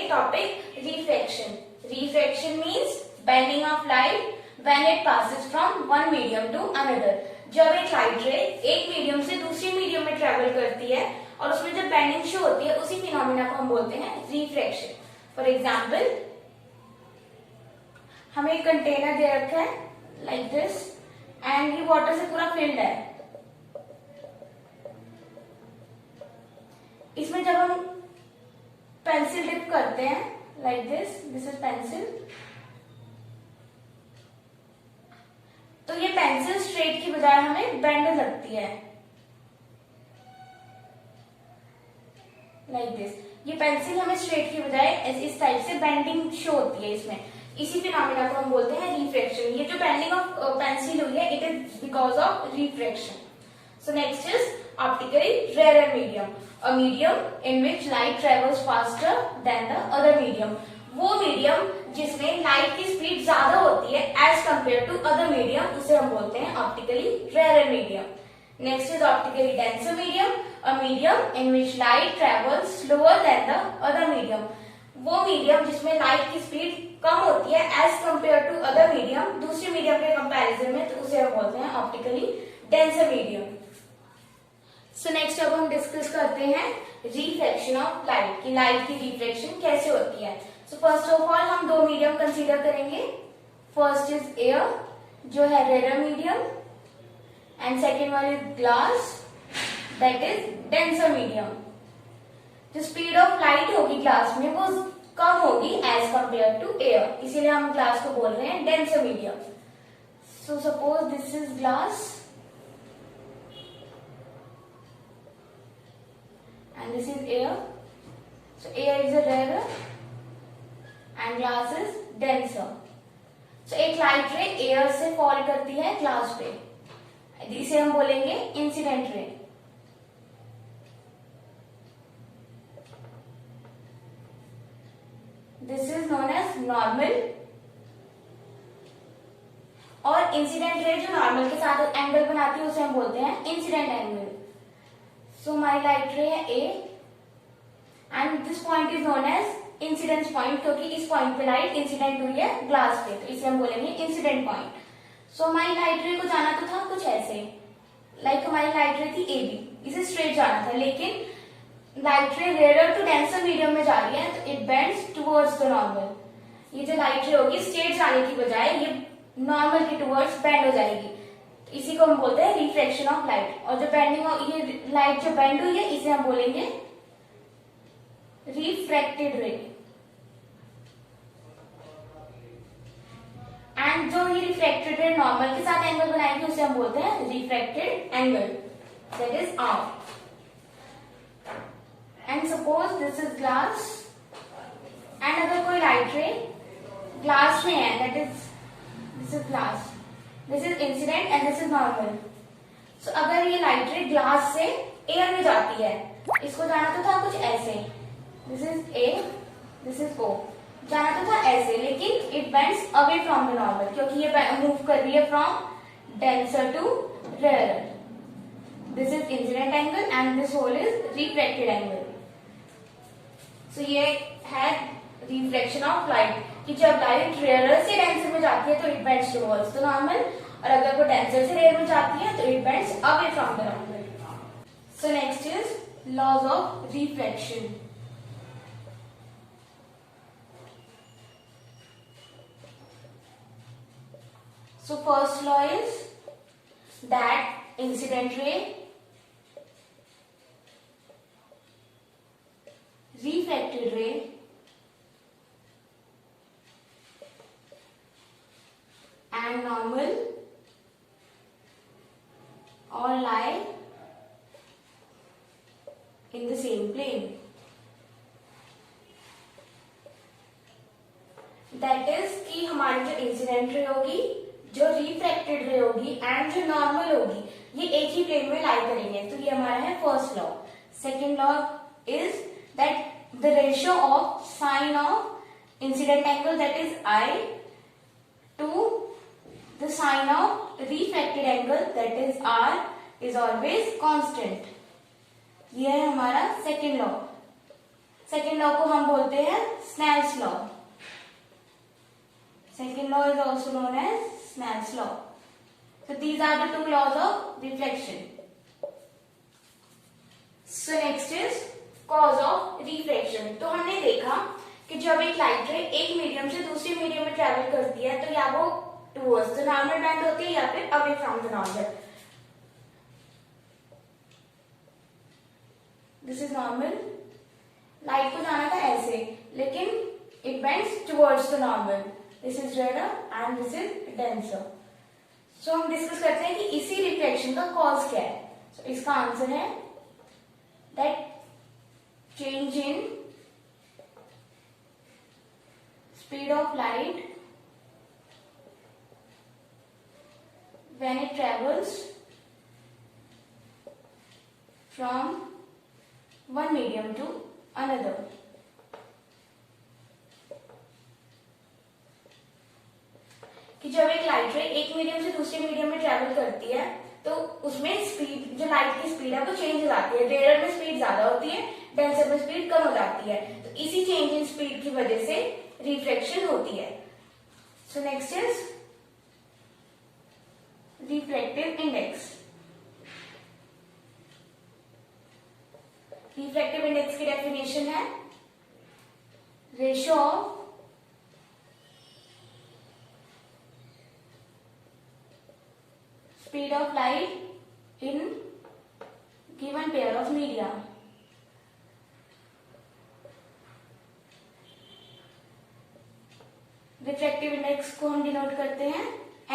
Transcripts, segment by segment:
topic refraction. Refraction means bending of light when it passes from one medium to another. जब एक light रे एक medium से दूसरी मीडियम में ट्रेवल करती है और उसमें जब बेंडिंग शो होती है उसी फिनोमिना को हम बोलते हैं रिफ्रैक्शन. फॉर एग्जाम्पल हमें एक कंटेनर दे रखा है लाइक दिस एंड ये वाटर से पूरा फिल्ड है. इसमें जब हम पेंसिल डिप करते हैं लाइक दिस इज पेंसिल, तो ये पेंसिल स्ट्रेट की बजाय हमें बेंड लगती है लाइक दिस. ये पेंसिल हमें स्ट्रेट की बजाय इस टाइप से बेंडिंग शो होती है इसमें. इसी फिनोमिना को हम बोलते हैं रिफ्रैक्शन. ये जो बेंडिंग ऑफ पेंसिल हुई है it is because of refraction. So next is optically rare medium. A medium in which light travels faster than the other medium. वो मीडियम जिसमें लाइट की स्पीड ज्यादा होती है as compare to other medium, उसे हम बोलते हैं optically rare medium. Next is optically denser medium. A medium in which light travels slower than the other medium. वो मीडियम जिसमें लाइट की स्पीड कम होती है as compare to other medium, दूसरे मीडियम के कंपैरिजन में, तो उसे हम बोलते हैं optically denser medium. So next अब हम डिस्कस करते हैं रिफ्रैक्शन ऑफ लाइट की लाइट की रिफ्रैक्शन कैसे होती है. सो फर्स्ट ऑफ ऑल हम दो मीडियम कंसीडर करेंगे. फर्स्ट इज एयर जो है rare medium and second one is glass that is denser medium. जो स्पीड ऑफ लाइट होगी ग्लास में वो कम होगी एज कंपेयर टू एयर, इसीलिए हम ग्लास को बोल रहे हैं denser medium. So suppose this is glass and this is air. So air is a rarer and glass is denser. So एक लाइट रे एयर से फॉल करती है ग्लास पे, इसे हम बोलेंगे incident ray. This is known as normal. और incident ray जो नॉर्मल के साथ एंगल बनाती है उसे हम बोलते हैं incident angle. So my light ray है A and this point is known as incidence point, क्योंकि इस पॉइंट पे लाइट इंसिडेंट हुई है ग्लास पे, तो इसे हम बोलेंगे इंसिडेंट पॉइंट. सो हमारी लाइट रे को जाना तो था कुछ ऐसे, लाइक हमारी लाइट रे थी AB, इसे स्ट्रेट जाना था, लेकिन लाइट रे रेयर टू डेंसर मीडियम में जा रही है तो it bends towards the normal. ये जो लाइट रे होगी स्ट्रेट जाने की बजाय ये नॉर्मल के टुवर्ड्स बेंड हो जाएगी, इसी को हम बोलते हैं रिफ्रैक्शन ऑफ लाइट. और जो बेंडिंग ये लाइट जो बेंड हुई है इसे हम बोलेंगे रिफ्रैक्टेड रे. एंड जो ये रिफ्रैक्टेड रे नॉर्मल के साथ एंगल बनाएगी उसे हम बोलते हैं refracted angle, that is R. And suppose this is glass and अगर कोई लाइट रे ग्लास में है, that is this is glass, this is incident and this is normal. So अगर ये लाइट रे ग्लास से एयर में जाती है, इसको जाना तो था कुछ ऐसे, this is A, this is O, जाना तो था ऐसे, लेकिन it bends away from the normal क्योंकि ये मूव कर रही है from denser to rare. This is incident angle and this whole is refracted angle. So ये है रिफ्रैक्शन ऑफ लाइट कि जब लाइट रेयर से डेंसर में जाती है तो it bends towards the normal, और अगर वो डेंसर से रेयर में जाती है तो it bends away from the normal. So next is laws of refraction. So first law is that incident ray, refracted ray and normal all lie in the same plane. That is कि हमारी जो incident ray होगी, जो refracted रे होगी and जो normal होगी, ये एक ही प्लेन में लाई करेंगे. तो ये हमारा है first law. Second law is that the ratio of sine of incident angle that is I to the sine of refracted angle that is R is always constant. ये है हमारा सेकेंड लॉ. सेकेंड लॉ को हम बोलते हैं Snell's law. Second law is also known as Snell's law. So these are the two laws of reflection. So next is cause of refraction. तो हमने देखा कि जब एक लाइट रे एक मीडियम से दूसरे मीडियम में ट्रेवल करती है तो या वो टूवर्ड्स द नॉर्मल बेंड होती है या फिर away from the normal. This is normal. Light को जाना था ऐसे, लेकिन it bends towards the normal. This is रेडर and this is denser. So हम डिस्कस करते हैं कि इसी रिफ्लेक्शन का कॉज क्या है. सो इसका आंसर है that change in speed of light when it travels from one medium to another. कि जब एक लाइट रे एक मीडियम से दूसरे मीडियम में ट्रेवल करती है तो उसमें स्पीड, जो लाइट की स्पीड है वो चेंज हो जाती है. रेयर में स्पीड ज्यादा होती है, डेंसर में स्पीड कम हो जाती है. तो इसी चेंज इन स्पीड की वजह से रिफ्लेक्शन होती है. सो next is refractive index. refractive index की डेफिनेशन है ratio of speed of light in given pair of media. Refractive index को हम डिनोट करते हैं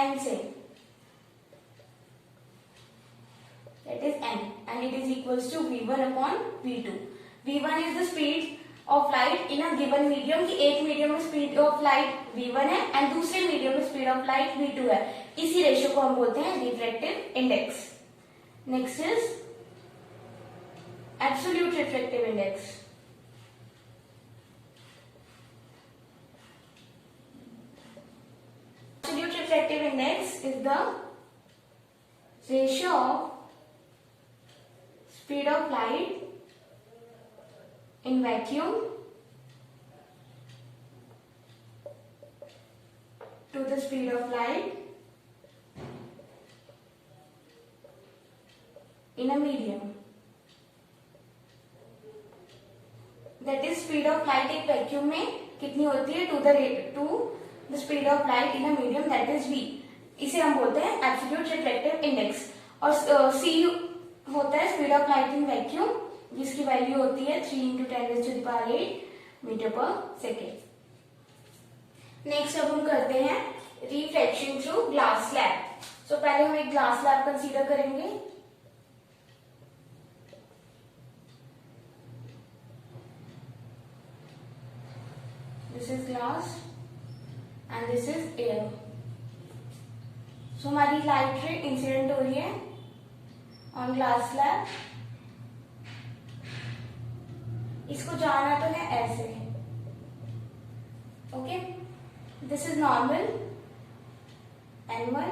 n से. That is n, and it is equals to v1 upon v2. v1 is the speed of light in a given medium. कि एक medium में speed of light v1 है and दूसरे मीडियम में स्पीड ऑफ लाइट v2 है. इसी ratio को हम बोलते हैं refractive index. Next is absolute refractive index. Absolute refractive index is the ratio of speed of light in vacuum to the speed of light in a medium. That is speed of light एक vacuum में कितनी होती है, to the speed of light in a medium, that is v. इसे हम बोलते हैं absolute refractive index. और c होता है speed of light in vacuum, जिसकी वैल्यू होती है 3 × 10⁸ मीटर पर सेकेंड. नेक्स्ट अब हम करते हैं refraction through glass slab. So पहले हम एक ग्लास स्लैब कंसीडर करेंगे. This is glass and this is air. So हमारी लाइट रे इंसिडेंट हो रही है ऑन ग्लास स्लैब. इसको जाना तो है ऐसे. Okay, this is normal n1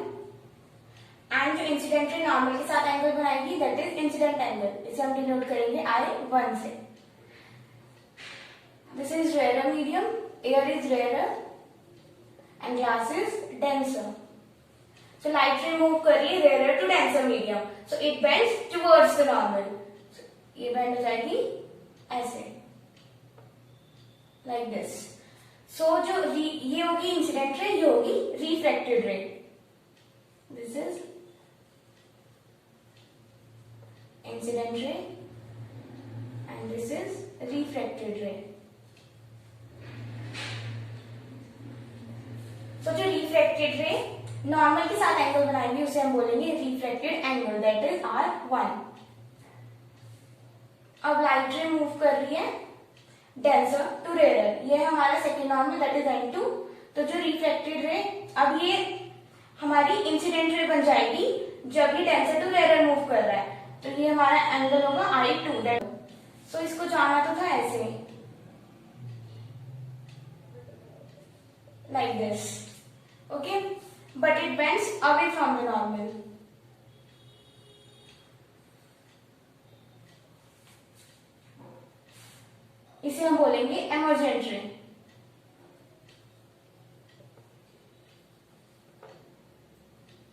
and जो इंसिडेंट रे नॉर्मल के साथ एंगल बनाएगी दैट इज इंसिडेंट एंगल. इसे हम डिनोट करेंगे I1 से. This is rare medium, air is rare and glass is denser. So light ray move कर रही है rarer to denser medium, so it bends towards the normal. So, ये bend हो जाएगी ऐसे, like this. So जो ये होगी इंसिडेंट रे, ये होगी रिफ्रैक्टेड रे. This is incident ray and this is refracted ray. So जो रिफ्रैक्टेड रे नॉर्मल के साथ एंगल बनाएंगे उसे हम बोलेंगे refracted angle, that is R1. अब लाइट रे मूव कर रही है डेंसर टू रेयर, ये है हमारा second normal that is N2. तो जो रिफ्रैक्टेड रे अब ये हमारी इंसिडेंट रे बन जाएगी जब ये डेंसर टू रेयर मूव कर रहा है. तो ये हमारा एंगल होगा I2. सो इसको जाना तो था ऐसे, like this. Okay, but it bends away from the normal. इसे हम बोलेंगे एमर्जेंट रे।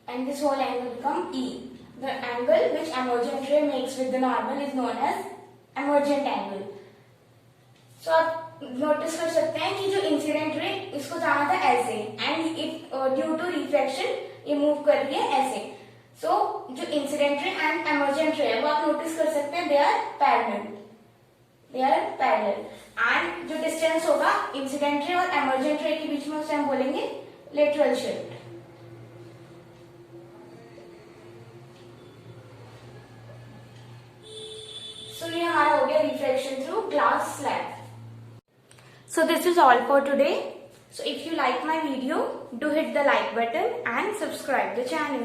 And this whole angle become E. The angle which emergent ray makes with the normal is known as emergent angle. So आप notice कर सकते हैं कि जो इंसिडेंट रे इसको जाना था ऐसे and it due to reflection ये मूव कर रही है ऐसे। सो जो इंसिडेंट रे एंड एमर्जेंट रे है वो आप नोटिस कर सकते हैं, दे आर पैरेलल एंड जो डिस्टेंस होगा इंसिडेंट रे और एमर्जेंट रे के बीच में उसे हम बोलेंगे लेटरल शिफ्ट। So ये हमारा हो गया reflection through glass slab. So this is all for today. So if you like my video, do hit the like button and subscribe the channel.